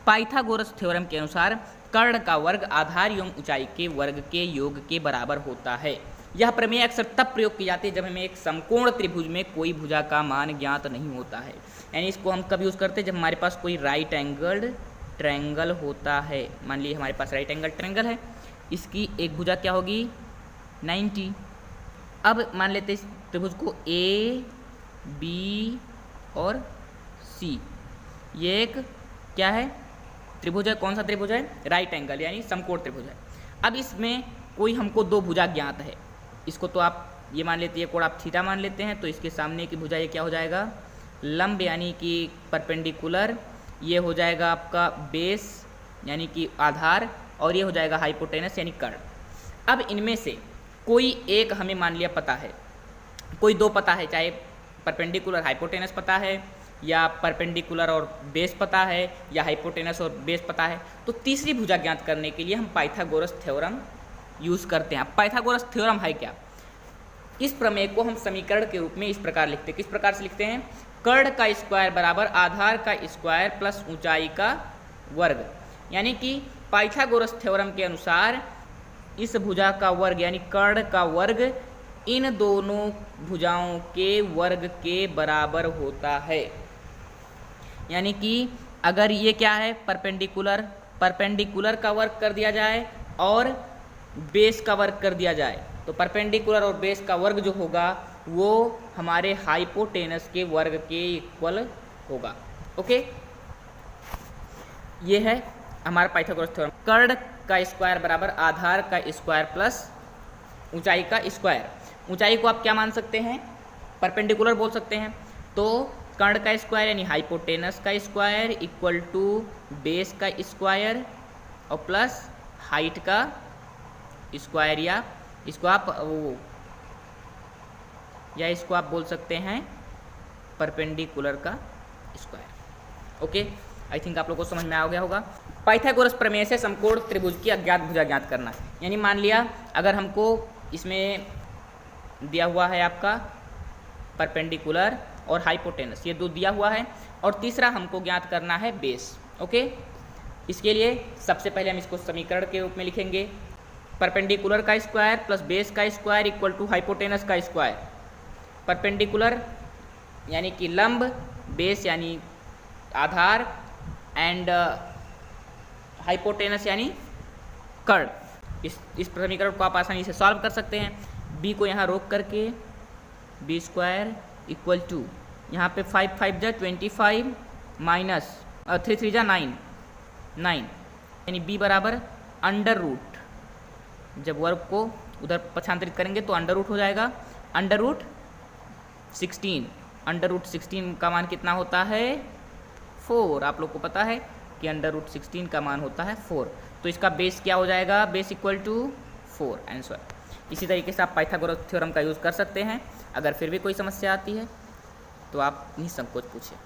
Pythagoras theorem के अनुसार कर्ण का वर्ग आधार एवं ऊंचाई के वर्ग के योग के बराबर होता है। यह प्रमेय अक्सर तब प्रयोग की जाती है जब हमें एक समकोण त्रिभुज में कोई भुजा का मान ज्ञात नहीं होता है। यानी इसको हम कब यूज़ करते हैं, जब हमारे पास कोई राइट एंगल्ड ट्रायंगल होता है। मान लीजिए हमारे पास राइट एंगल ट्रायंगल है, इसकी एक भुजा क्या होगी 90। अब मान लेते हैं इस त्रिभुज को ए बी और सी, ये एक क्या है त्रिभुज है। कौन सा त्रिभुज है, राइट एंगल यानी समकोण त्रिभुज है। अब इसमें कोई हमको दो भुजा ज्ञात है, इसको तो आप ये मान लेते हैं, कोण आप थीटा मान लेते हैं, तो इसके सामने की भुजा ये क्या हो जाएगा लंब यानी कि परपेंडिकुलर, ये हो जाएगा आपका बेस यानी कि आधार, और ये हो जाएगा हाइपोटेनस यानी कर्ण। अब इनमें से कोई एक हमें मान लिया पता है, कोई दो पता है, चाहे परपेंडिकुलर हाइपोटेनस पता है या परपेंडिकुलर और बेस पता है या हाइपोटेनस और बेस पता है, तो तीसरी भुजा ज्ञात करने के लिए हम पाइथागोरस थ्योरम यूज़ करते हैं। पाइथागोरस थ्योरम है क्या, इस प्रमेय को हम समीकरण के रूप में इस प्रकार लिखते हैं। किस प्रकार से लिखते हैं, कर्ण का स्क्वायर बराबर आधार का स्क्वायर प्लस ऊंचाई का वर्ग। यानी कि पाइथागोरस थ्योरम के अनुसार इस भुजा का वर्ग यानी कर्ण का वर्ग इन दोनों भुजाओं के वर्ग के बराबर होता है। यानी कि अगर ये क्या है परपेंडिकुलर, परपेंडिकुलर का वर्ग कर दिया जाए और बेस का वर्ग कर दिया जाए, तो परपेंडिकुलर और बेस का वर्ग जो होगा वो हमारे हाइपोटेनस के वर्ग के इक्वल होगा। ओके, ये है हमारा पाइथागोरस थ्योरम। कर्ण का स्क्वायर बराबर आधार का स्क्वायर प्लस ऊंचाई का स्क्वायर। ऊंचाई को आप क्या मान सकते हैं, परपेंडिकुलर बोल सकते हैं। तो कर्ण का स्क्वायर यानी हाइपोटेनस का स्क्वायर इक्वल टू बेस का स्क्वायर और प्लस हाइट का स्क्वायर, या इसको आप बोल सकते हैं परपेंडिकुलर का स्क्वायर। ओके, आई थिंक आप लोगों को समझ में आ गया होगा। पाइथागोरस प्रमेय से समकोण त्रिभुज की अज्ञात भुजा ज्ञात करना। यानी मान लिया अगर हमको इसमें दिया हुआ है आपका परपेंडिकुलर और हाइपोटेनस, ये दो दिया हुआ है, और तीसरा हमको ज्ञात करना है बेस। ओके, इसके लिए सबसे पहले हम इसको समीकरण के रूप में लिखेंगे, परपेंडिकुलर का स्क्वायर प्लस बेस का स्क्वायर इक्वल टू हाइपोटेनस का स्क्वायर। परपेंडिकुलर यानी कि लंब, बेस यानी आधार, एंड हाइपोटेनस यानी कर्ण। इस समीकरण को आप आसानी से सॉल्व कर सकते हैं। बी को यहाँ रोक करके बी स्क्वायर इक्वल टू यहाँ पे 5 5 जा 25 माइनस 3 3 जा 9 यानी बी बराबर अंडर रूट, जब वर्ग को उधर पक्षांतरित करेंगे तो अंडर रूट हो जाएगा, अंडर रूट 16। अंडर रूट 16 का मान कितना होता है 4। आप लोग को पता है कि अंडर रूट 16 का मान होता है 4, तो इसका बेस क्या हो जाएगा, बेस इक्वल टू 4 आंसर। इसी तरीके से आप पाइथागोरस थ्योरम का यूज़ कर सकते हैं। अगर फिर भी कोई समस्या आती है तो आप निसंकोच पूछिए।